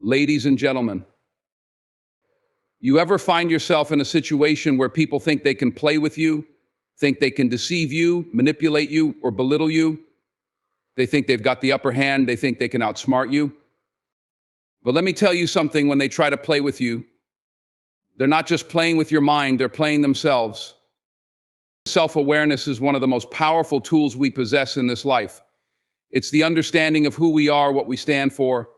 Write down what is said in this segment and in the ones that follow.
Ladies and gentlemen, you ever find yourself in a situation where people think they can play with you, think they can deceive you, manipulate you, or belittle you? They think they've got the upper hand, they think they can outsmart you. But let me tell you something, when they try to play with you, they're not just playing with your mind, they're playing themselves. Self-awareness is one of the most powerful tools we possess in this life. It's the understanding of who we are, what we stand for,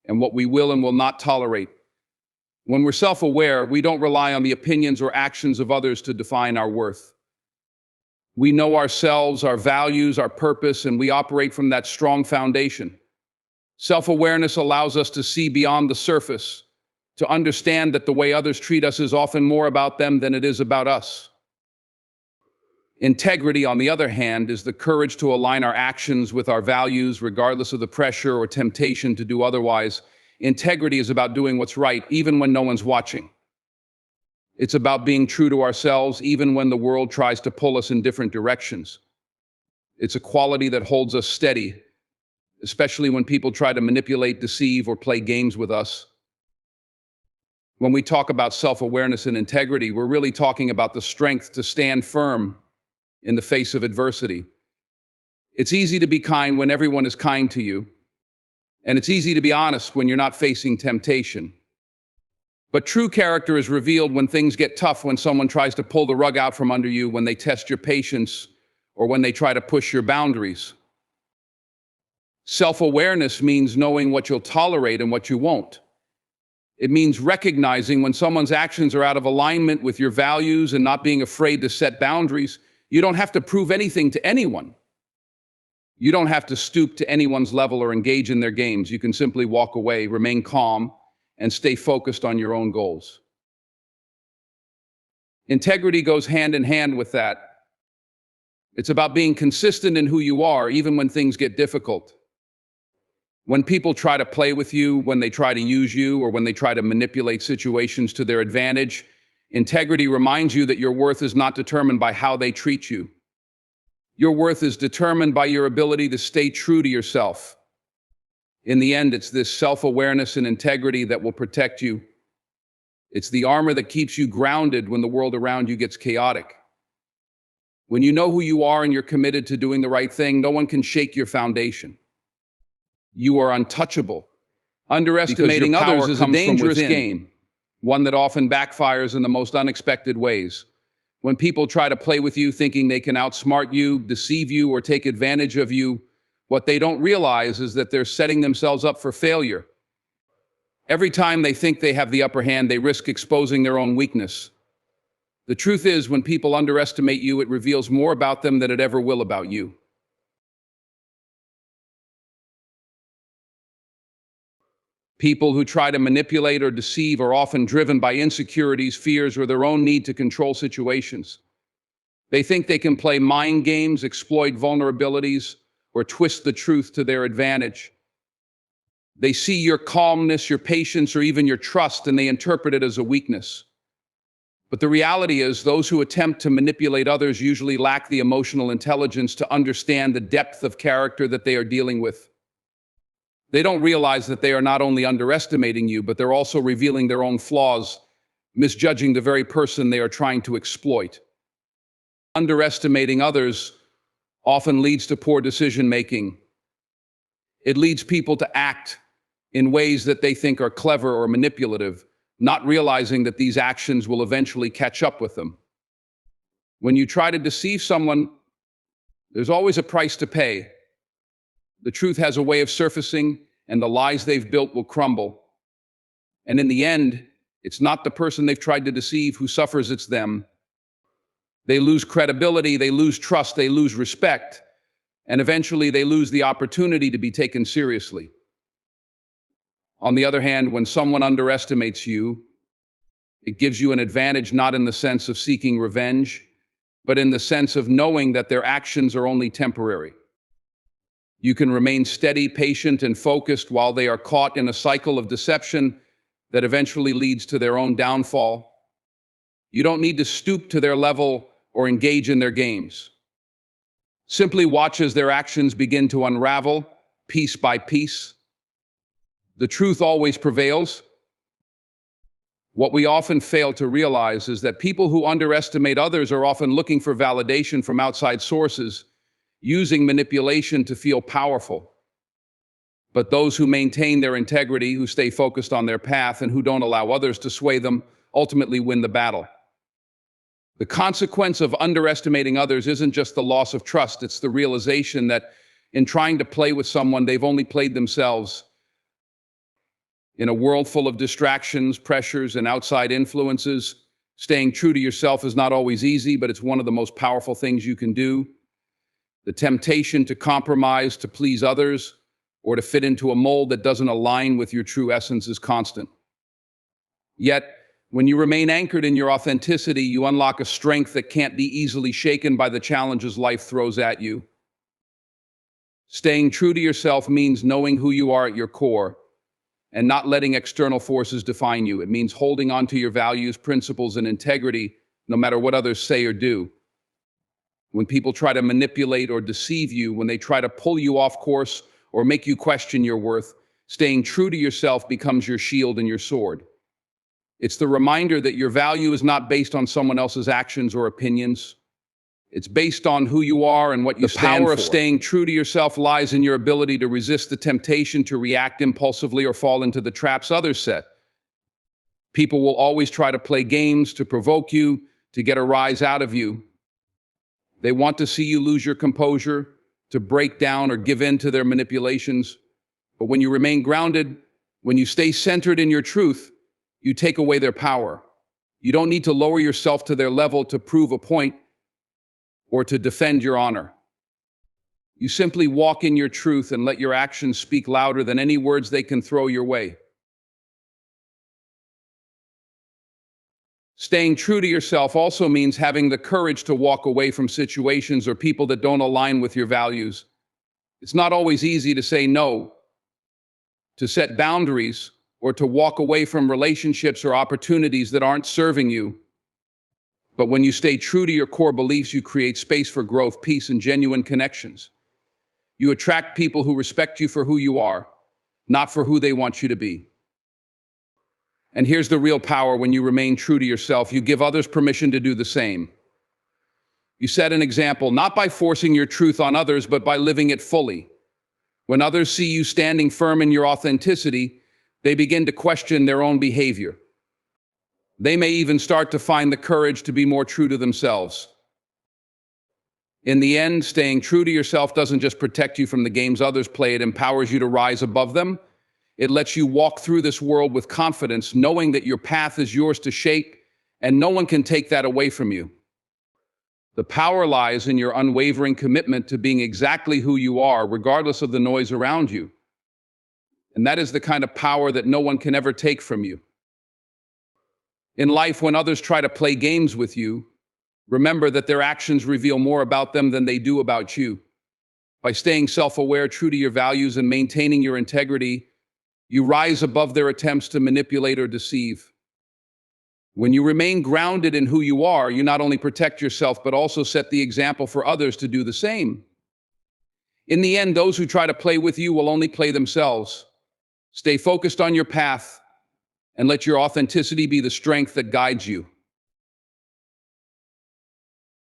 and what we will and will not tolerate. When we're self-aware, we don't rely on the opinions or actions of others to define our worth. We know ourselves, our values, our purpose, and we operate from that strong foundation. Self-awareness allows us to see beyond the surface, to understand that the way others treat us is often more about them than it is about us. Integrity, on the other hand, is the courage to align our actions with our values, regardless of the pressure or temptation to do otherwise. Integrity is about doing what's right, even when no one's watching. It's about being true to ourselves, even when the world tries to pull us in different directions. It's a quality that holds us steady, especially when people try to manipulate, deceive, or play games with us. When we talk about self-awareness and integrity, we're really talking about the strength to stand firm in the face of adversity. It's easy to be kind when everyone is kind to you, and it's easy to be honest when you're not facing temptation. But true character is revealed when things get tough, when someone tries to pull the rug out from under you, when they test your patience, or when they try to push your boundaries. Self-awareness means knowing what you'll tolerate and what you won't. It means recognizing when someone's actions are out of alignment with your values and not being afraid to set boundaries. You don't have to prove anything to anyone. You don't have to stoop to anyone's level or engage in their games. You can simply walk away, remain calm, and stay focused on your own goals. Integrity goes hand in hand with that. It's about being consistent in who you are, even when things get difficult. When people try to play with you, when they try to use you, or when they try to manipulate situations to their advantage, integrity reminds you that your worth is not determined by how they treat you. Your worth is determined by your ability to stay true to yourself. In the end, it's this self-awareness and integrity that will protect you. It's the armor that keeps you grounded when the world around you gets chaotic. When you know who you are and you're committed to doing the right thing, no one can shake your foundation. You are untouchable. Underestimating others is a dangerous game, one that often backfires in the most unexpected ways. When people try to play with you thinking they can outsmart you, deceive you, or take advantage of you, what they don't realize is that they're setting themselves up for failure. Every time they think they have the upper hand, they risk exposing their own weakness. The truth is, when people underestimate you, it reveals more about them than it ever will about you. People who try to manipulate or deceive are often driven by insecurities, fears, or their own need to control situations. They think they can play mind games, exploit vulnerabilities, or twist the truth to their advantage. They see your calmness, your patience, or even your trust, and they interpret it as a weakness. But the reality is, those who attempt to manipulate others usually lack the emotional intelligence to understand the depth of character that they are dealing with. They don't realize that they are not only underestimating you, but they're also revealing their own flaws, misjudging the very person they are trying to exploit. Underestimating others often leads to poor decision-making. It leads people to act in ways that they think are clever or manipulative, not realizing that these actions will eventually catch up with them. When you try to deceive someone, there's always a price to pay. The truth has a way of surfacing, and the lies they've built will crumble. And in the end, it's not the person they've tried to deceive who suffers, it's them. They lose credibility, they lose trust, they lose respect, and eventually they lose the opportunity to be taken seriously. On the other hand, when someone underestimates you, it gives you an advantage not in the sense of seeking revenge, but in the sense of knowing that their actions are only temporary. You can remain steady, patient, and focused while they are caught in a cycle of deception that eventually leads to their own downfall. You don't need to stoop to their level or engage in their games. Simply watch as their actions begin to unravel, piece by piece. The truth always prevails. What we often fail to realize is that people who underestimate others are often looking for validation from outside sources, using manipulation to feel powerful. But those who maintain their integrity, who stay focused on their path, and who don't allow others to sway them, ultimately win the battle. The consequence of underestimating others isn't just the loss of trust, it's the realization that in trying to play with someone, they've only played themselves. In a world full of distractions, pressures, and outside influences, staying true to yourself is not always easy, but it's one of the most powerful things you can do. The temptation to compromise, to please others, or to fit into a mold that doesn't align with your true essence is constant. Yet, when you remain anchored in your authenticity, you unlock a strength that can't be easily shaken by the challenges life throws at you. Staying true to yourself means knowing who you are at your core and not letting external forces define you. It means holding on to your values, principles, and integrity, no matter what others say or do. When people try to manipulate or deceive you, when they try to pull you off course or make you question your worth, staying true to yourself becomes your shield and your sword. It's the reminder that your value is not based on someone else's actions or opinions. It's based on who you are and what you stand for. The power of staying true to yourself lies in your ability to resist the temptation to react impulsively or fall into the traps others set. People will always try to play games to provoke you, to get a rise out of you. They want to see you lose your composure, to break down or give in to their manipulations. But when you remain grounded, when you stay centered in your truth, you take away their power. You don't need to lower yourself to their level to prove a point or to defend your honor. You simply walk in your truth and let your actions speak louder than any words they can throw your way. Staying true to yourself also means having the courage to walk away from situations or people that don't align with your values. It's not always easy to say no, to set boundaries, or to walk away from relationships or opportunities that aren't serving you. But when you stay true to your core beliefs, you create space for growth, peace, and genuine connections. You attract people who respect you for who you are, not for who they want you to be. And here's the real power: when you remain true to yourself, you give others permission to do the same. You set an example, not by forcing your truth on others, but by living it fully. When others see you standing firm in your authenticity, they begin to question their own behavior. They may even start to find the courage to be more true to themselves. In the end, staying true to yourself doesn't just protect you from the games others play, it empowers you to rise above them. It lets you walk through this world with confidence, knowing that your path is yours to shape, and no one can take that away from you. The power lies in your unwavering commitment to being exactly who you are, regardless of the noise around you. And that is the kind of power that no one can ever take from you. In life, when others try to play games with you, remember that their actions reveal more about them than they do about you. By staying self-aware, true to your values, and maintaining your integrity, you rise above their attempts to manipulate or deceive. When you remain grounded in who you are, you not only protect yourself, but also set the example for others to do the same. In the end, those who try to play with you will only play themselves. Stay focused on your path and let your authenticity be the strength that guides you.